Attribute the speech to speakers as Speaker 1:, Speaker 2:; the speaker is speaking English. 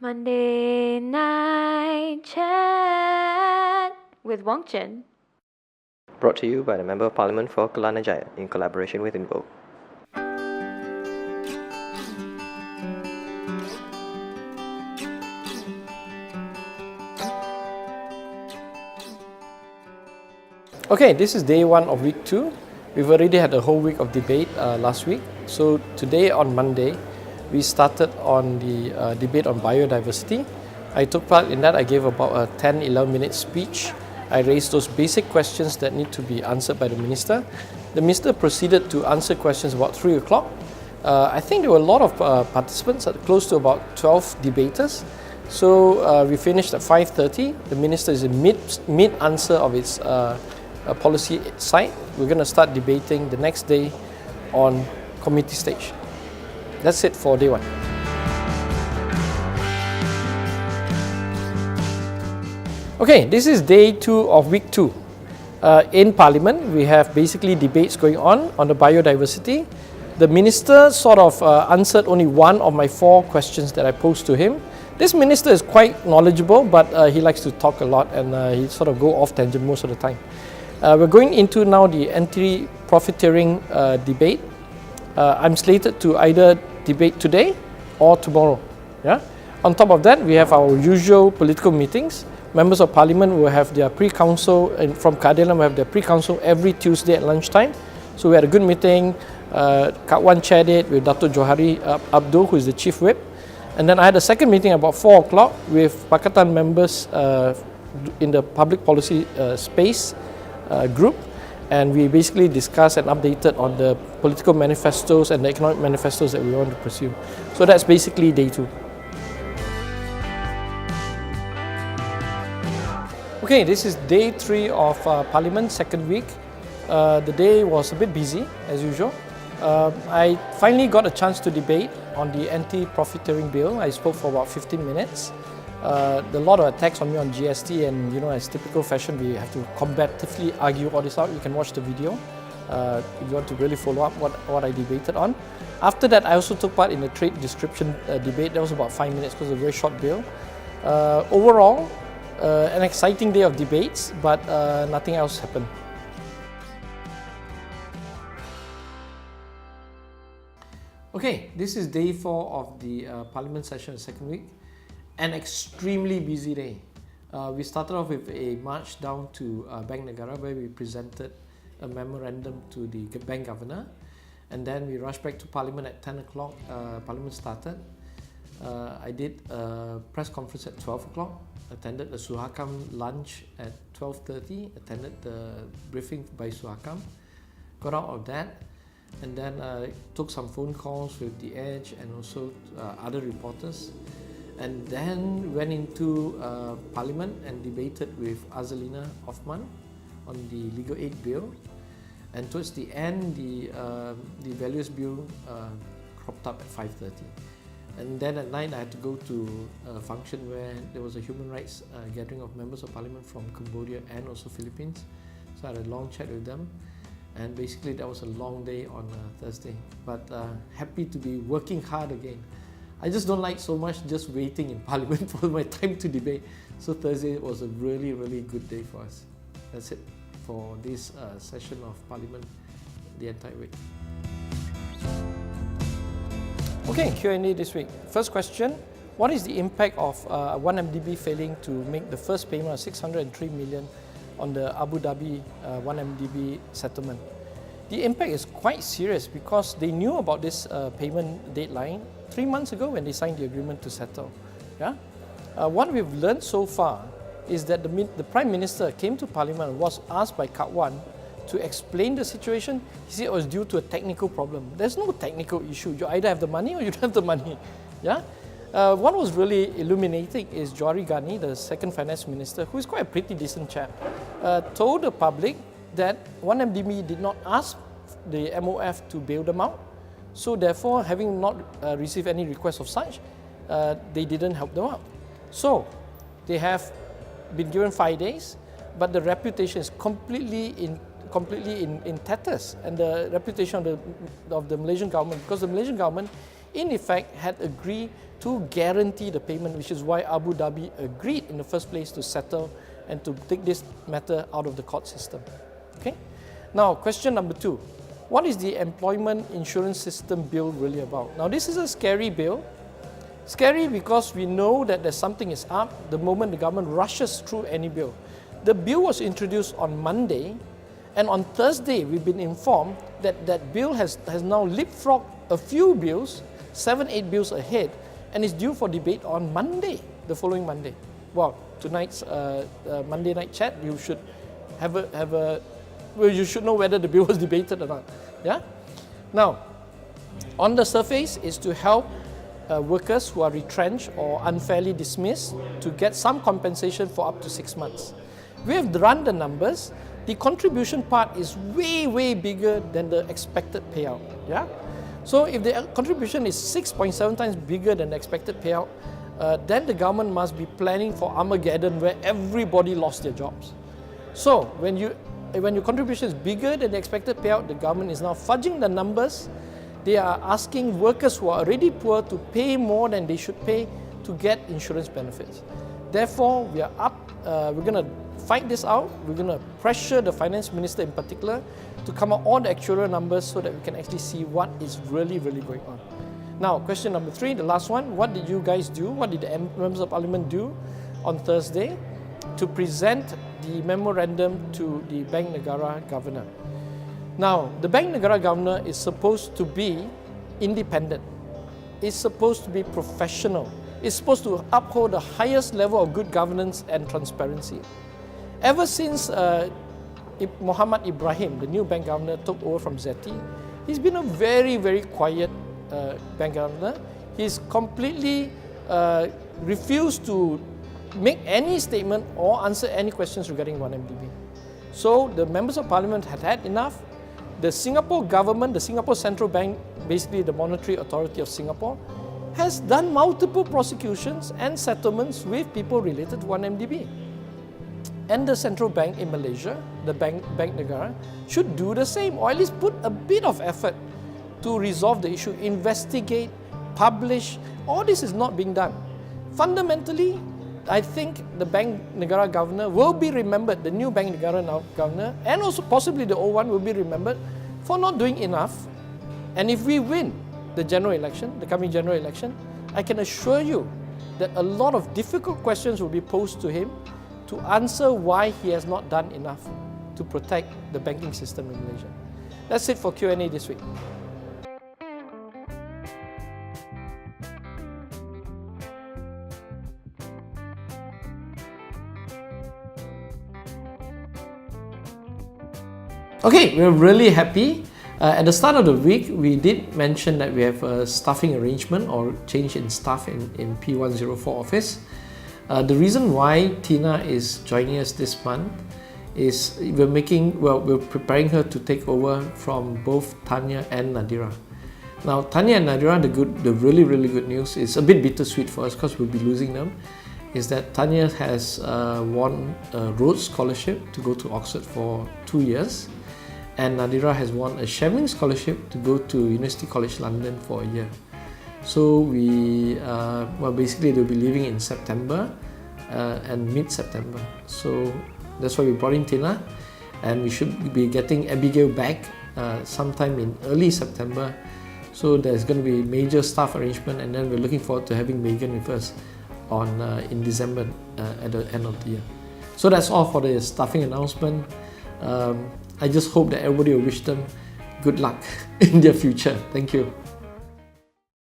Speaker 1: Monday Night Chat with Wong Chen.
Speaker 2: Brought to you by the Member of Parliament for Kelana Jaya in collaboration with Invo.
Speaker 3: Okay, this is day one of week 2. We've already had a whole week of debate last week. So today on Monday, we started on the debate on biodiversity. I took part in that. I gave about a 10-11 minute speech. I raised those basic questions that need to be answered by the minister. The minister proceeded to answer questions about 3 o'clock. I think there were a lot of participants, close to about 12 debaters. So we finished at 5:30. The minister is in mid answer of its policy side. We're going to start debating the next day on committee stage. That's it for day one. Okay, this is day 2 of week 2. In Parliament, we have basically debates going on the biodiversity. The minister sort of answered only one of my 4 questions that I posed to him. This minister is quite knowledgeable, but he likes to talk a lot and he sort of go off tangent most of the time. We're going into now the anti-profiteering debate. I'm slated to either debate today or tomorrow. Yeah. On top of that, we have our usual political meetings. Members of Parliament will have their pre-council, and from Keadilan will have their pre-council every Tuesday at lunchtime. So we had a good meeting. Kak Wan chaired it with Dato' Johari Abdul, who is the Chief Whip. And then I had a second meeting about 4 o'clock with Pakatan members in the public policy space group. And we basically discussed and updated on the political manifestos and the economic manifestos that we want to pursue. So that's basically day 2. Okay, this is day 3 of Parliament, second week. The day was a bit busy, as usual. I finally got a chance to debate on the anti-profiteering bill. I spoke for about 15 minutes. A lot of attacks on me on GST, and as typical fashion, we have to combatively argue all this out. You can watch the video if you want to really follow up what I debated on. After that, I also took part in the trade description debate. That was about 5 minutes because it was a very short bill. Overall, an exciting day of debates, but nothing else happened. Okay, this is day 4 of the Parliament session, the second week. An extremely busy day. We started off with a march down to Bank Negara, where we presented a memorandum to the bank governor, and then we rushed back to Parliament at 10 o'clock. Parliament started. I did a press conference at 12 o'clock, attended the Suhakam lunch at 12:30, attended the briefing by Suhakam, got out of that, and then took some phone calls with The Edge and also other reporters. And then went into Parliament and debated with Azalina Othman on the legal aid bill. And towards the end, the values bill cropped up at 5:30. And then at night, I had to go to a function where there was a human rights gathering of members of Parliament from Cambodia and also Philippines. So I had a long chat with them. And basically, that was a long day on Thursday. But happy to be working hard again. I just don't like so much just waiting in Parliament for my time to debate. So Thursday was a really, really good day for us. That's it for this session of Parliament, the entire week. Okay, Q&A this week. First question, what is the impact of 1MDB failing to make the first payment of 603 million on the Abu Dhabi 1MDB settlement? The impact is quite serious because they knew about this payment deadline 3 months ago when they signed the agreement to settle. Yeah? What we've learned so far is that the Prime Minister came to Parliament and was asked by Kak Wan to explain the situation. He said it was due to a technical problem. There's no technical issue. You either have the money or you don't have the money. Yeah? What was really illuminating is Johari Ghani, the second finance minister, who is quite a pretty decent chap, told the public that 1MDB did not ask the MOF to bail them out. So therefore, having not received any request of such, they didn't help them out. So they have been given 5 days, but the reputation is completely in tatters, and the reputation of the Malaysian government, because the Malaysian government in effect had agreed to guarantee the payment, which is why Abu Dhabi agreed in the first place to settle and to take this matter out of the court system. Okay? Now, question number 2. What is the employment insurance system bill really about? Now, this is a scary bill. Scary because we know that there's something is up the moment the government rushes through any bill. The bill was introduced on Monday, and on Thursday we've been informed that that bill has now leapfrogged a few bills, 7-8 bills ahead, and is due for debate on Monday, the following Monday. Well, tonight's Monday night chat, you should you should know whether the bill was debated or not. Yeah. Now, on the surface is to help workers who are retrenched or unfairly dismissed to get some compensation for up to 6 months. We have run the numbers. The contribution part is way bigger than the expected payout. Yeah. So if the contribution is 6.7 times bigger than the expected payout, then the government must be planning for Armageddon where everybody lost their jobs. So when your contribution is bigger than the expected payout, the government is now fudging the numbers. They are asking workers who are already poor to pay more than they should pay to get insurance benefits. Therefore, we are we're going to fight this out. We're going to pressure the finance minister in particular to come out all the actuarial numbers so that we can actually see what is really going on. Now, question number 3, the last one. What did you guys do? What did the members of parliament do on Thursday to present the memorandum to the Bank Negara governor? Now, the Bank Negara governor is supposed to be independent. It's supposed to be professional. It's supposed to uphold the highest level of good governance and transparency. Ever since Muhammad Ibrahim, the new bank governor, took over from Zeti, he's been a very quiet bank governor. He's completely refused to make any statement or answer any questions regarding 1MDB. So the members of parliament had enough. The Singapore government, the Singapore Central Bank, basically the monetary authority of Singapore, has done multiple prosecutions and settlements with people related to 1MDB. And the central bank in Malaysia, the Bank Negara, should do the same, or at least put a bit of effort to resolve the issue, investigate, publish. All this is not being done. Fundamentally, I think the Bank Negara governor will be remembered, the new Bank Negara governor, and also possibly the old one will be remembered for not doing enough. And if we win the general election, the coming general election, I can assure you that a lot of difficult questions will be posed to him to answer why he has not done enough to protect the banking system in Malaysia. That's it for Q&A this week. Okay, we're really happy. At the start of the week, we did mention that we have a staffing arrangement or change in staff in P104 office. The reason why Tina is joining us this month is we're preparing her to take over from both Tania and Nadirah. Now, Tania and Nadirah, the really good news is a bit bittersweet for us because we'll be losing them. Is that Tania has won a Rhodes Scholarship to go to Oxford for 2 years, and Nadirah has won a Chevening Scholarship to go to University College London for a year. So basically they'll be leaving in September and mid-September. So that's why we brought in Tina, and we should be getting Abigail back sometime in early September. So there's going to be major staff arrangement, and then we're looking forward to having Megan with us in December at the end of the year. So that's all for the staffing announcement. I just hope that everybody will wish them good luck in their future. Thank you.